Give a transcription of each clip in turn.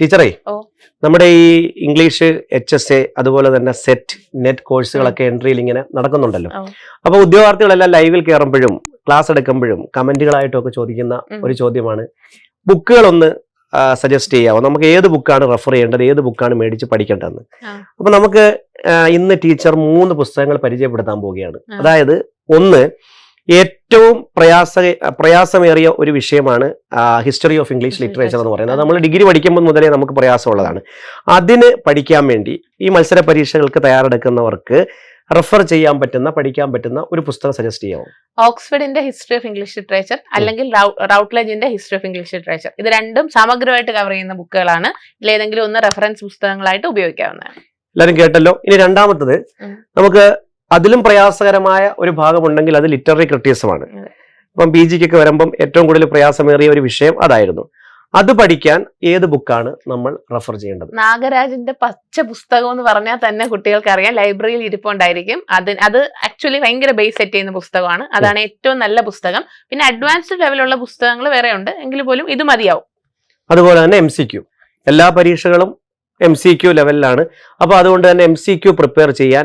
ടീച്ചറേ നമ്മുടെ ഈ ഇംഗ്ലീഷ് HSA അതുപോലെ തന്നെ സെറ്റ് നെറ്റ് കോഴ്സുകളൊക്കെ എൻട്രിയിൽ ഇങ്ങനെ നടക്കുന്നുണ്ടല്ലോ. അപ്പൊ ഉദ്യോഗാർത്ഥികളെല്ലാം ലൈവിൽ കയറുമ്പോഴും ക്ലാസ് എടുക്കുമ്പോഴും കമന്റുകളായിട്ടും ഒക്കെ ചോദിക്കുന്ന ഒരു ചോദ്യമാണ്, ബുക്കുകളൊന്ന് സജസ്റ്റ് ചെയ്യാമോ, നമുക്ക് ഏത് ബുക്കാണ് റെഫർ ചെയ്യേണ്ടത്, ഏത് ബുക്കാണ് മേടിച്ച് പഠിക്കേണ്ടതെന്ന്. അപ്പൊ നമുക്ക് ഇന്ന് ടീച്ചർ 3 പുസ്തകങ്ങൾ പരിചയപ്പെടുത്താൻ പോവുകയാണ്. അതായത് ഒന്ന്, ഏറ്റവും പ്രയാസമേറിയ ഒരു വിഷയമാണ് ഹിസ്റ്ററി ഓഫ് ഇംഗ്ലീഷ് ലിറ്ററേച്ചർ എന്ന് പറയുന്നത്. നമ്മൾ ഡിഗ്രി പഠിക്കുമ്പോൾ മുതലേ നമുക്ക് പ്രയാസമുള്ളതാണ്. അതിന് പഠിക്കാൻ വേണ്ടി ഈ മത്സര പരീക്ഷകൾക്ക് തയ്യാറെടുക്കുന്നവർക്ക് റെഫർ ചെയ്യാൻ പറ്റുന്ന, പഠിക്കാൻ പറ്റുന്ന ഒരു പുസ്തകം സജസ്റ്റ് ചെയ്യാമോ? ഓക്സ്ഫോർഡിന്റെ ഹിസ്റ്ററി ഓഫ് ഇംഗ്ലീഷ് ലിറ്ററേച്ചർ അല്ലെങ്കിൽ റൗട്ട്ലെജിന്റെ ഹിസ്റ്ററി ഓഫ് ഇംഗ്ലീഷ് ലിറ്ററേച്ചർ, ഇത് രണ്ടും സമഗ്രമായിട്ട് കവർ ചെയ്യുന്ന ബുക്കുകളാണ്. ഇതിലേതെങ്കിലും ഒന്ന് റെഫറൻസ് പുസ്തകങ്ങളായിട്ട് ഉപയോഗിക്കാവുന്നതാണ്. എല്ലാവരും കേട്ടല്ലോ. ഇനി രണ്ടാമത്തത്, നമുക്ക് അതിലും പ്രയാസകരമായ ഒരു ഭാഗമുണ്ടെങ്കിൽ അത് ലിറ്റററി ക്രിറ്റിസിസമാണ്. ഇപ്പം PGക്കൊക്കെ വരുമ്പം ഏറ്റവും കൂടുതൽ പ്രയാസമേറിയ ഒരു വിഷയം അതായിരുന്നു. അത് പഠിക്കാൻ ഏത് ബുക്കാണ് നമ്മൾ റെഫർ ചെയ്യേണ്ടത്? നാഗരാജിന്റെ പച്ച പുസ്തകം എന്ന് പറഞ്ഞാൽ തന്നെ കുട്ടികൾക്ക് അറിയാം, ലൈബ്രറിയിൽ ഇരിപ്പുണ്ടായിരിക്കും. അത് ആക്ച്വലി ഭയങ്കര ബേസ് സെറ്റ് ചെയ്യുന്ന പുസ്തകമാണ്. അതാണ് ഏറ്റവും നല്ല പുസ്തകം. പിന്നെ അഡ്വാൻസ്ഡ് ലെവലുള്ള പുസ്തകങ്ങൾ വേറെ ഉണ്ട്, എങ്കിൽ പോലും ഇത് മതിയാവും. അതുപോലെ തന്നെ MCQ, എല്ലാ പരീക്ഷകളും MCQ ലെവലിലാണ്. അപ്പൊ അതുകൊണ്ട് തന്നെ MCQ പ്രിപ്പയർ ചെയ്യാൻ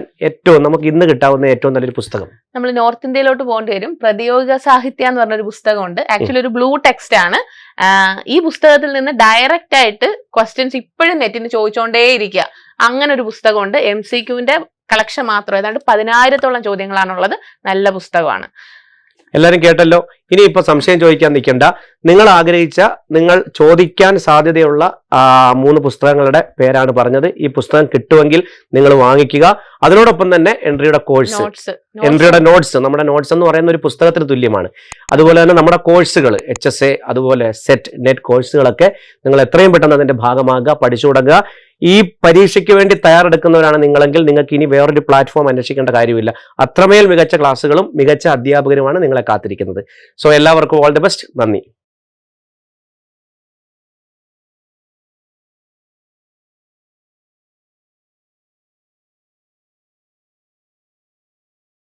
നമുക്ക് ഇന്ന് കിട്ടാവുന്ന ഏറ്റവും നല്ലൊരു പുസ്തകം, നമ്മൾ നോർത്ത് ഇന്ത്യയിലോട്ട് പോകേണ്ടി വരും. പ്രതിയോഗിക സാഹിത്യ എന്ന് പറഞ്ഞൊരു പുസ്തകമുണ്ട്. ആക്ച്വലി ഒരു ബ്ലൂ ടെക്സ്റ്റ് ആണ്. ഈ പുസ്തകത്തിൽ നിന്ന് ഡയറക്റ്റ് ആയിട്ട് ക്വസ്റ്റ്യൻസ് ഇപ്പോഴും നെറ്റിന് ചോദിച്ചുകൊണ്ടേയിരിക്കുക. അങ്ങനെ ഒരു പുസ്തകമുണ്ട്. MCQന്റെ കളക്ഷൻ മാത്രം ഏതാണ്ട് 10,000-ഓളം ചോദ്യങ്ങളാണുള്ളത്. നല്ല പുസ്തകമാണ്. എല്ലാവരും കേട്ടല്ലോ. ഇനി ഇപ്പൊ സംശയം ചോദിക്കാൻ നിൽക്കണ്ട. നിങ്ങൾ ആഗ്രഹിച്ച, നിങ്ങൾ ചോദിക്കാൻ സാധ്യതയുള്ള 3 പുസ്തകങ്ങളുടെ പേരാണ് പറഞ്ഞത്. ഈ പുസ്തകം കിട്ടുമെങ്കിൽ നിങ്ങൾ വാങ്ങിക്കുക. അതിനോടൊപ്പം തന്നെ എൻട്രിയുടെ കോഴ്സ്, എൻട്രിയുടെ നോട്ട്സ്, നമ്മുടെ നോട്ട്സ് എന്ന് പറയുന്ന ഒരു പുസ്തകത്തിന് തുല്യമാണ്. അതുപോലെ തന്നെ നമ്മുടെ കോഴ്സുകൾ HSA അതുപോലെ സെറ്റ് നെറ്റ് കോഴ്സുകളൊക്കെ നിങ്ങൾ എത്രയും പെട്ടെന്ന് അതിന്റെ ഭാഗമാകുക, പഠിച്ചു തുടങ്ങുക. ഈ പരീക്ഷയ്ക്ക് വേണ്ടി തയ്യാറെടുക്കുന്നവരാണ് നിങ്ങളെങ്കിൽ നിങ്ങൾക്ക് ഇനി വേറൊരു പ്ലാറ്റ്ഫോം അന്വേഷിക്കേണ്ട കാര്യമില്ല. അത്രമേൽ മികച്ച ക്ലാസ്സുകളും മികച്ച അധ്യാപകരുമാണ് നിങ്ങളെ കാത്തിരിക്കുന്നത്. സോ എല്ലാവർക്കും ഓൾ ദി ബെസ്റ്റ്. നന്ദി.